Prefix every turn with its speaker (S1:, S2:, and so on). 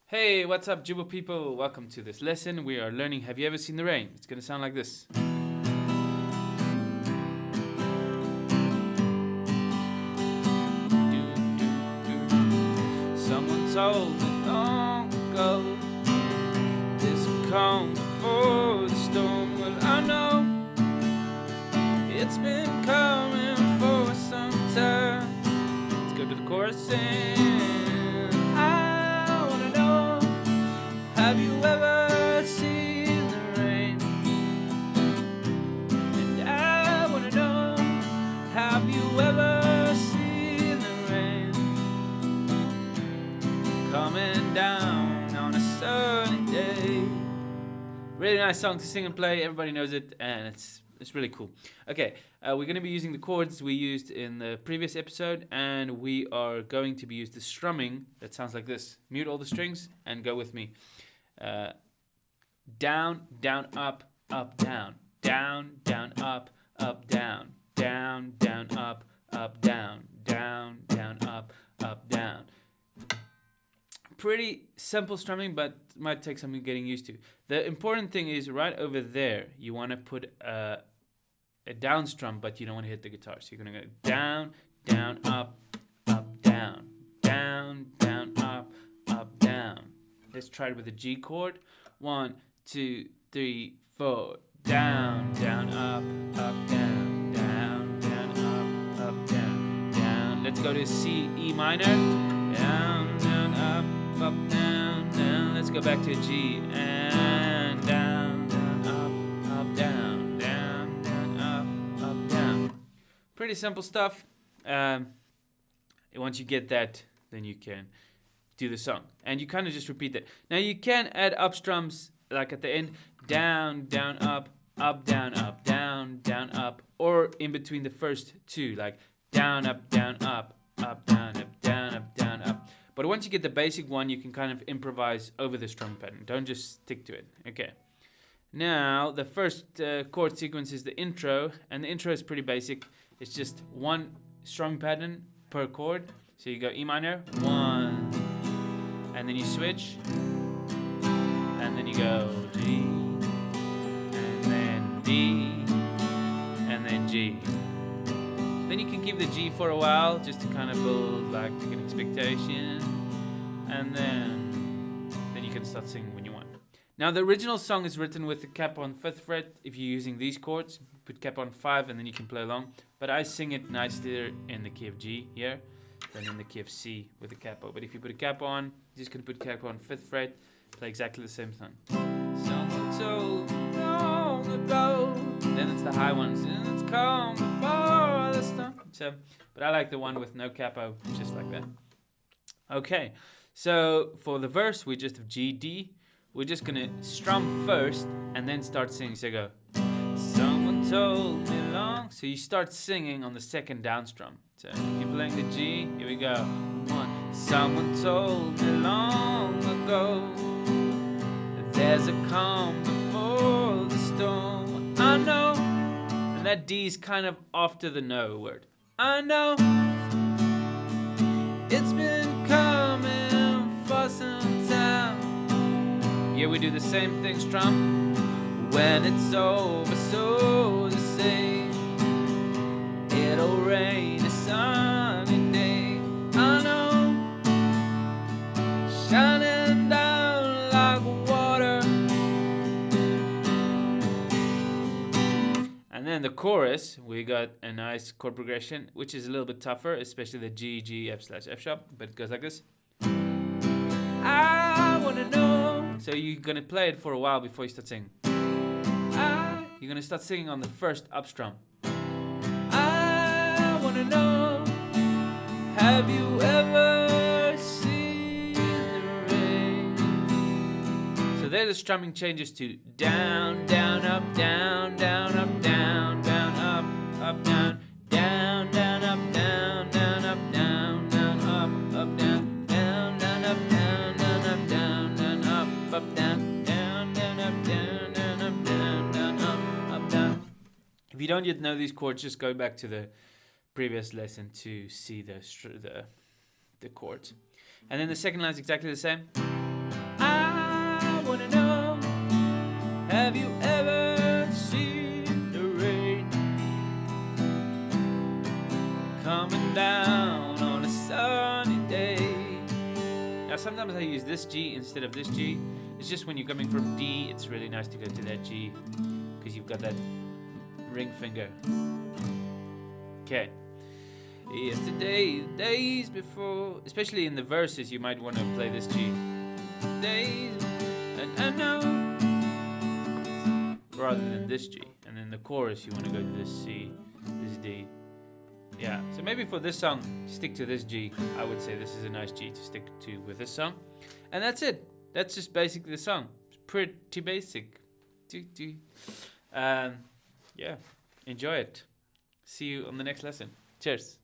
S1: Hey, what's up, Jooba people? Welcome to this lesson. We are learning Have You Ever Seen the Rain? It's going to sound like this. Someone told me long ago this will come before the storm. Well, I know it's been coming for some time. Let's go to the chorus and I want to know, have you ever seen the rain? And I want to know, have you ever seen the rain coming down on a sunny day? Really nice song to sing and play. Everybody knows it, and it's really cool. Okay, we're going to be using the chords we used in the previous episode, and we are going to be using the strumming that sounds like this. Mute all the strings and go with me. Down, down, up, up, down. Down, down, up, up, down. Down, down, up, down. Down, down, up, down. Pretty simple strumming, but might take some getting used to. The important thing is right over there, you want to put a down strum, but you don't want to hit the guitar. So you're going to go down, down, up, down. Down, down, up, down. Let's try it with a G chord. 1, 2, 3, 4. Down, down, up, down. Down, down, up, down. Down. Let's go to C, E minor. Down, down, up, down, down. Let's go back to G and down, down, up, down. Down, down, up, down. Pretty simple stuff. Once you get that, then you can do the song, and you kind of just repeat that. Now you can add up strums like at the end, down, down, up, down, down, down, up, or in between the first two, like down, up, down, up, down, up, down, up, down, up. But once you get the basic one, you can kind of improvise over the strum pattern. Don't just stick to it. Okay. Now the first chord sequence is the intro, and the intro is pretty basic. It's just one strum pattern per chord. So you go E minor, 1, and then you switch, and then you go G, and then D, and then G. Then you can keep the G for a while, just to kind of build like an expectation, and then you can start singing when you want. Now the original song is written with the capo on 5th fret. If you're using these chords, put capo on 5, and then you can play along. But I sing it nicely in the key of G here than in the key of C with the capo. But if you put a capo on, you're just going to put capo on 5th fret, play exactly the same song. Someone told me long ago. Then it's the high ones, and it's come before the storm. So, but I like the one with no capo, just like that. Okay, so for the verse, we just have G, D. We're just going to strum first and then start singing. So go, someone told me long. So you start singing on the second down strum. So if you're playing the G, here we go. 1. Someone told me long ago that there's a calm before the storm. I know. And that D is kind of after the no word. I know. It's been coming for some time. Here we do the same thing, strum. When it's over, so to say, it'll rain a sunny day. I know, shining down like water. And then the chorus, we got a nice chord progression, which is a little bit tougher, especially the G, G, F slash F sharp, but it goes like this. I wanna know. So you're gonna play it for a while before you start singing. You're gonna start singing on the first up strum. I wanna know, have you ever seen the rain? So there the strumming changes to down, down, up, down, down, up, down, down, up, down, down, down, up, down, down, up, down, down, up, down, down, down, up, down, down, up, down, down, up, down, down, down, up, down, down, up, down, down, up, down. If you don't yet know these chords, just go back to the previous lesson to see the chords. And then the second line is exactly the same. I wanna know, have you ever seen the rain coming down on a sunny day? Now sometimes I use this G instead of this G. It's just when you're coming from D, it's really nice to go to that G because you've got that ring finger. Okay. Yesterday, the days before, especially in the verses, you might want to play this G. Days, and I know, rather than this G. And then the chorus, you want to go to this C, this D. Yeah, so maybe for this song, stick to this G. I would say this is a nice G to stick to with this song. And that's it. That's just basically the song. It's pretty basic. Yeah, enjoy it. See you on the next lesson. Cheers.